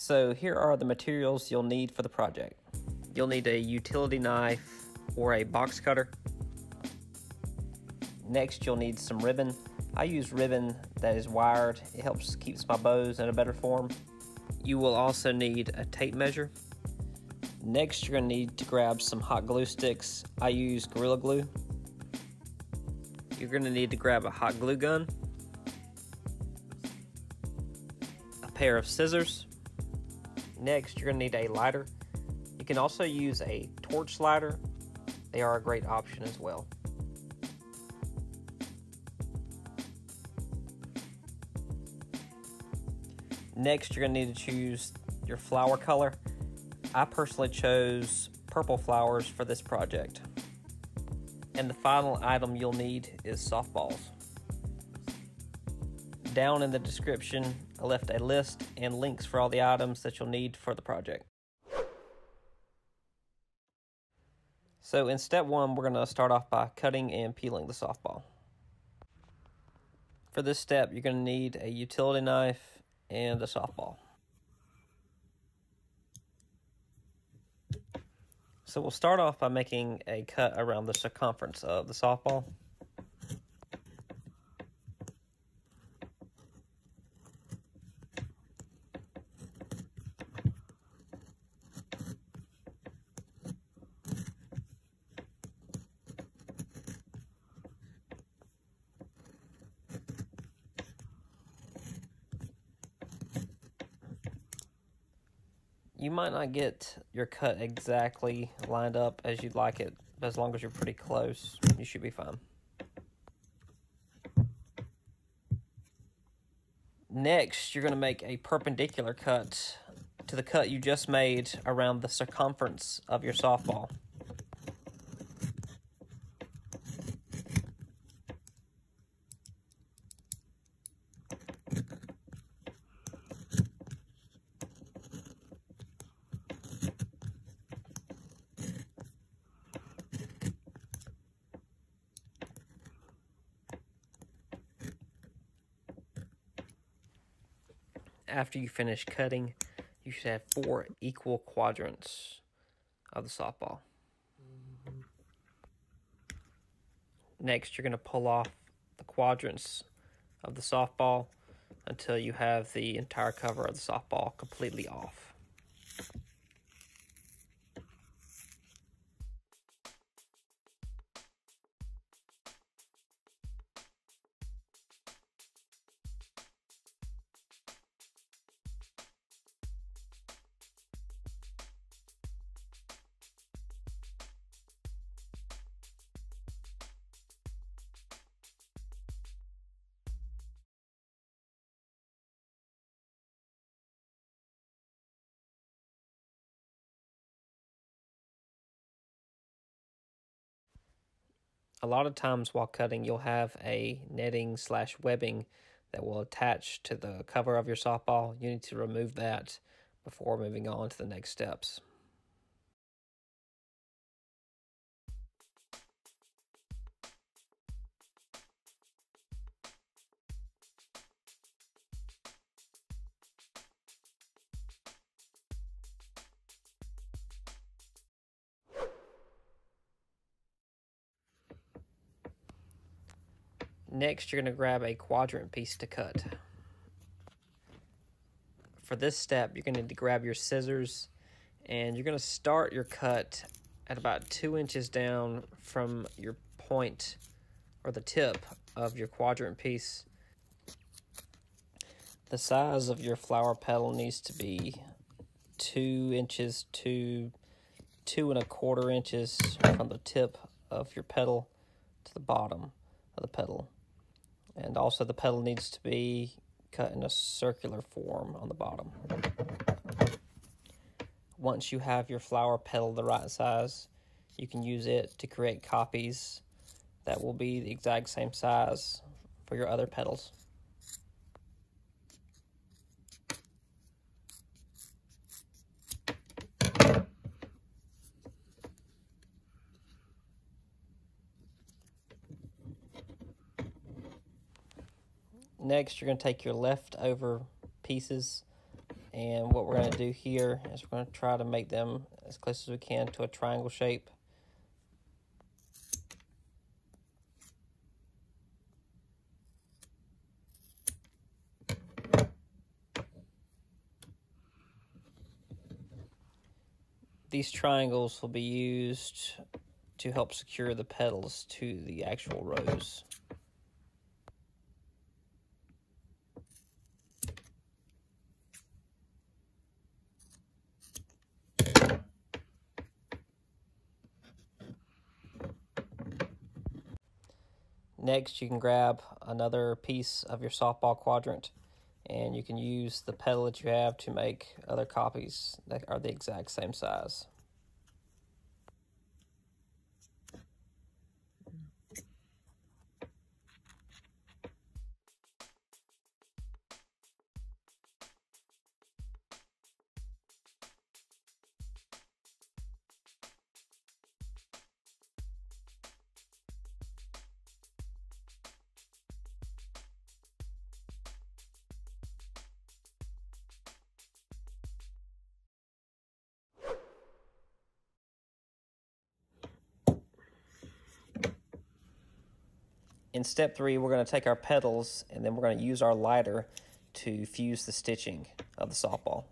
So here are the materials you'll need for the project. You'll need a utility knife or a box cutter. Next, you'll need some ribbon. I use ribbon that is wired. It helps keeps my bows in a better form. You will also need a tape measure. Next, you're going to need to grab some hot glue sticks. I use Gorilla Glue. You're going to need to grab a hot glue gun, a pair of scissors. Next, you're going to need a lighter. You can also use a torch lighter. They are a great option as well. Next, you're going to need to choose your flower color. I personally chose purple flowers for this project. And the final item you'll need is softballs. Down in the description, I left a list and links for all the items that you'll need for the project. So in step one, we're going to start off by cutting and peeling the softball. For this step, you're going to need a utility knife and a softball. So we'll start off by making a cut around the circumference of the softball. You might not get your cut exactly lined up as you'd like it, but as long as you're pretty close, you should be fine. Next, you're going to make a perpendicular cut to the cut you just made around the circumference of your softball. After you finish cutting, you should have 4 equal quadrants of the softball. Next, you're going to pull off the quadrants of the softball until you have the entire cover of the softball completely off. A lot of times while cutting, you'll have a netting / webbing that will attach to the cover of your softball. You need to remove that before moving on to the next steps. Next, you're going to grab a quadrant piece to cut. For this step, you're going to need to grab your scissors, and you're going to start your cut at about 2 inches down from your point or the tip of your quadrant piece. The size of your flower petal needs to be 2 inches to 2 1/4 inches from the tip of your petal to the bottom of the petal. And also the petal needs to be cut in a circular form on the bottom. Once you have your flower petal the right size, you can use it to create copies that will be the exact same size for your other petals. Next, you're going to take your leftover pieces And what we're going to do here is we're going to try to make them as close as we can to a triangle shape. These triangles will be used to help secure the petals to the actual rose. Next, you can grab another piece of your softball quadrant, and you can use the petal that you have to make other copies that are the exact same size. In step 3, we're going to take our petals and then we're going to use our lighter to fuse the stitching of the softball.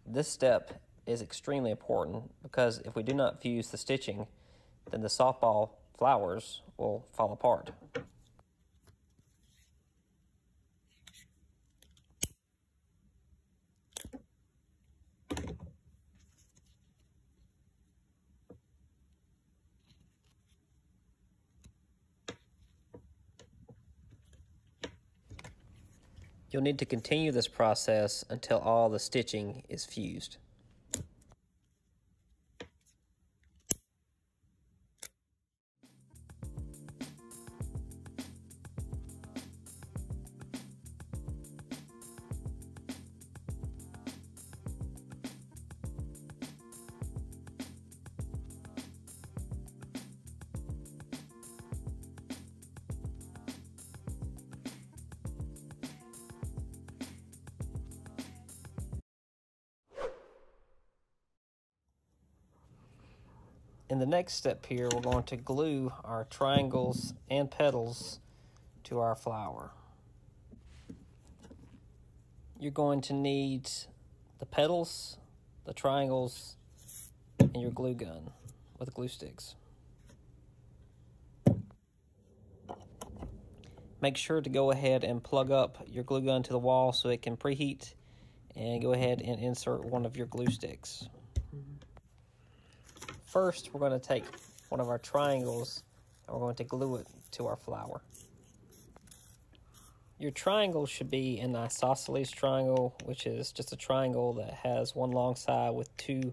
This step is extremely important because if we do not fuse the stitching, then the softball flowers will fall apart. You'll need to continue this process until all the stitching is fused. In the next step here, we're going to glue our triangles and petals to our flower. You're going to need the petals, the triangles, and your glue gun with glue sticks. Make sure to go ahead and plug up your glue gun to the wall so it can preheat, and go ahead and insert one of your glue sticks. First, we're going to take one of our triangles and we're going to glue it to our flower. Your triangle should be an isosceles triangle, which is just a triangle that has one long side with two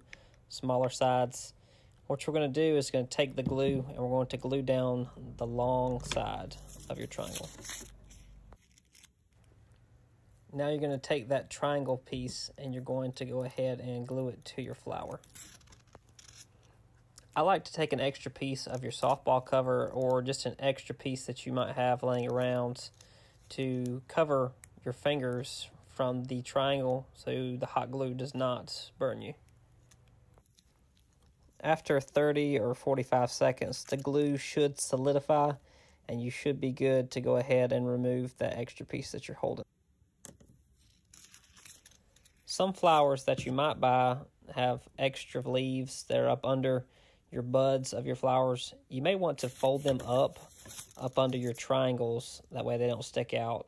smaller sides. What we're going to do is going to take the glue and we're going to glue down the long side of your triangle. Now you're going to take that triangle piece and you're going to go ahead and glue it to your flower. I like to take an extra piece of your softball cover or just an extra piece that you might have laying around to cover your fingers from the triangle so the hot glue does not burn you. After 30 or 45 seconds, the glue should solidify and you should be good to go ahead and remove that extra piece that you're holding. Some flowers that you might buy have extra leaves that are up under your buds of your flowers. You may want to fold them up under your triangles, that way they don't stick out.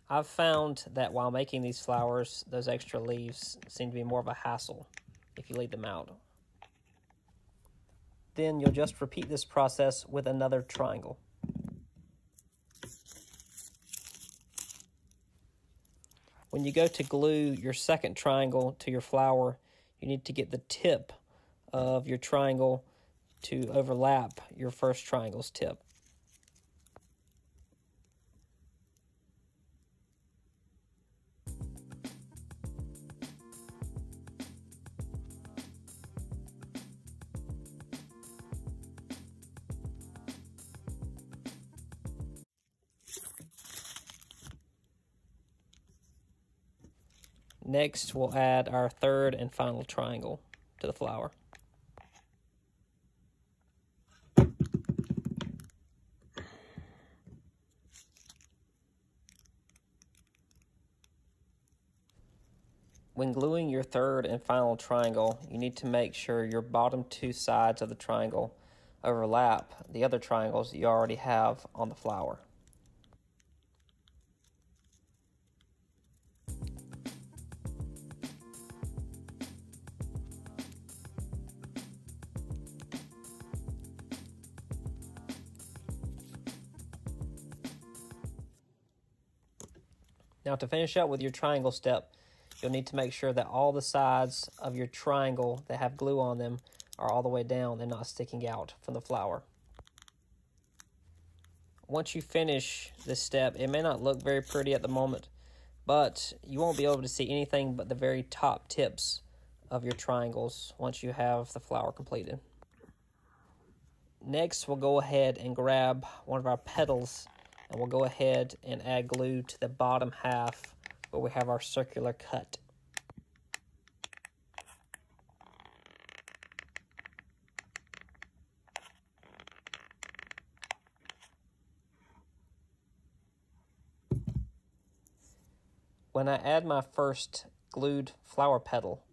I've found that while making these flowers, those extra leaves seem to be more of a hassle if you leave them out. Then you'll just repeat this process with another triangle. When you go to glue your second triangle to your flower, you need to get the tip of your triangle to overlap your first triangle's tip. Next, we'll add our third and final triangle to the flower. When gluing your third and final triangle, you need to make sure your bottom two sides of the triangle overlap the other triangles you already have on the flower. Now, to finish up with your triangle step, you'll need to make sure that all the sides of your triangle that have glue on them are all the way down and not sticking out from the flower. Once you finish this step, it may not look very pretty at the moment, but you won't be able to see anything but the very top tips of your triangles once you have the flower completed. Next, we'll go ahead and grab one of our petals, and we'll go ahead and add glue to the bottom half where we have our circular cut. When I add my first glued flower petal,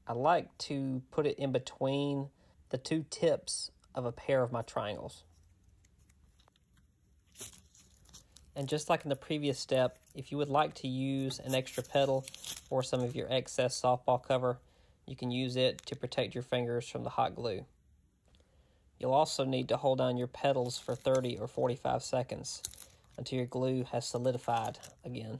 I like to put it in between the two tips of a pair of my triangles. And just like in the previous step, if you would like to use an extra petal or some of your excess softball cover, you can use it to protect your fingers from the hot glue. You'll also need to hold down your petals for 30 or 45 seconds until your glue has solidified again.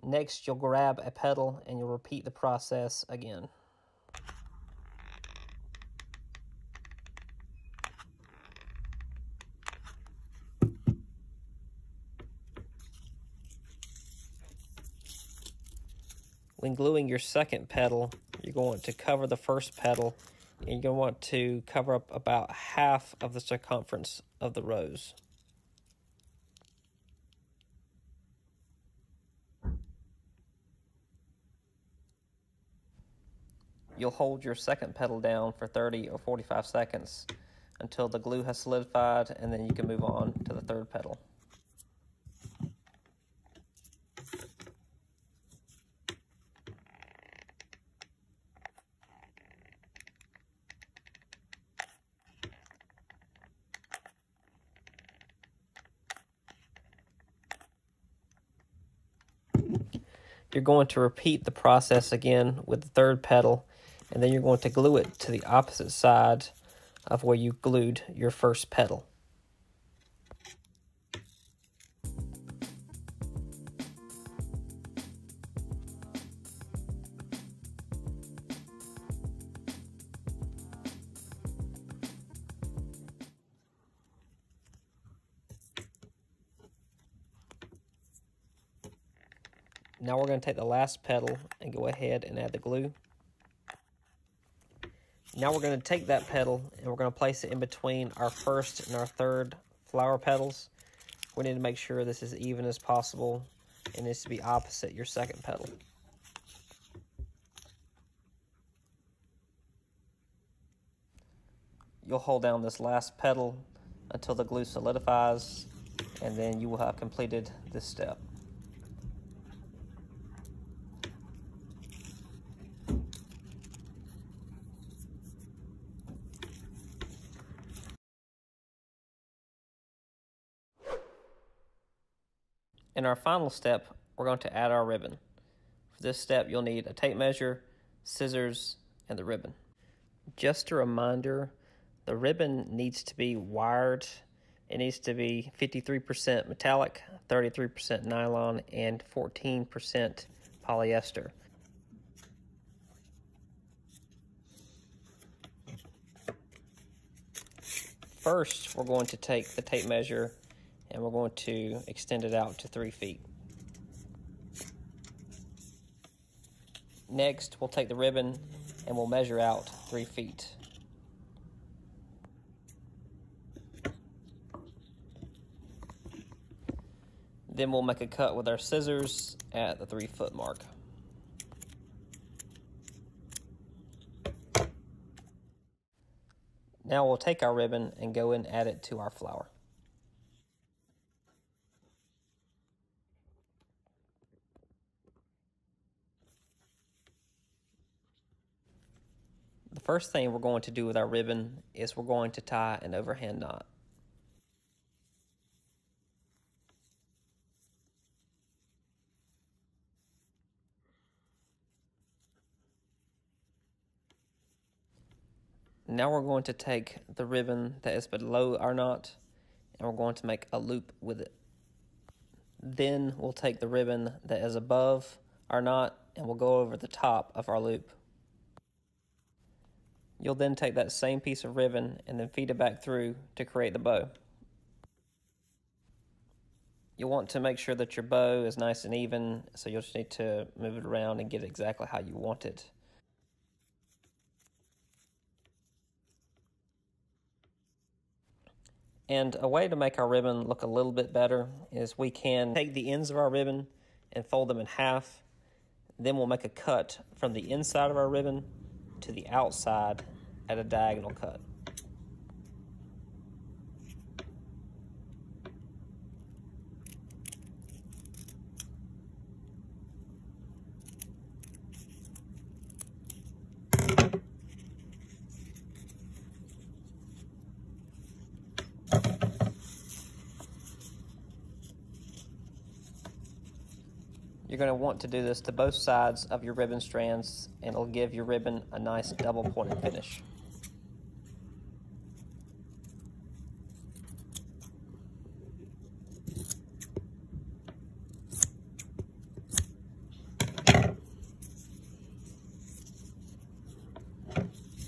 Next, you'll grab a petal and you'll repeat the process again. When gluing your second petal, you're going to cover the first petal, and you're going to want to cover up about half of the circumference of the rose. You'll hold your second petal down for 30 or 45 seconds until the glue has solidified, and then you can move on to the third petal. You're going to repeat the process again with the third petal, and then you're going to glue it to the opposite side of where you glued your first petal. Now we're going to take the last petal and go ahead and add the glue. Now we're going to take that petal and we're going to place it in between our first and our third flower petals. We need to make sure this is even as possible. It needs to be opposite your second petal. You'll hold down this last petal until the glue solidifies, and then you will have completed this step. In our final step, we're going to add our ribbon. For this step, you'll need a tape measure, scissors, and the ribbon. Just a reminder, the ribbon needs to be wired. It needs to be 53% metallic, 33% nylon, and 14% polyester. First, we're going to take the tape measure and we're going to extend it out to 3 feet. Next, we'll take the ribbon and we'll measure out 3 feet. Then we'll make a cut with our scissors at the 3-foot mark. Now we'll take our ribbon and go and add it to our flower. The first thing we're going to do with our ribbon is we're going to tie an overhand knot. Now we're going to take the ribbon that is below our knot and we're going to make a loop with it. Then we'll take the ribbon that is above our knot and we'll go over the top of our loop. You'll then take that same piece of ribbon and then feed it back through to create the bow. You'll want to make sure that your bow is nice and even, so you'll just need to move it around and get it exactly how you want it. And a way to make our ribbon look a little bit better is we can take the ends of our ribbon and fold them in half. Then we'll make a cut from the inside of our ribbon to the outside at a diagonal cut. You're going to want to do this to both sides of your ribbon strands, and it'll give your ribbon a nice double-pointed finish.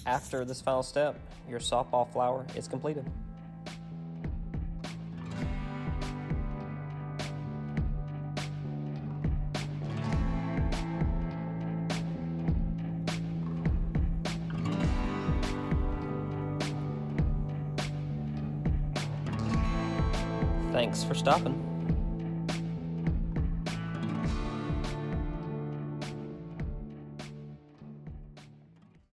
After this final step, your softball flower is completed. Thanks for stopping.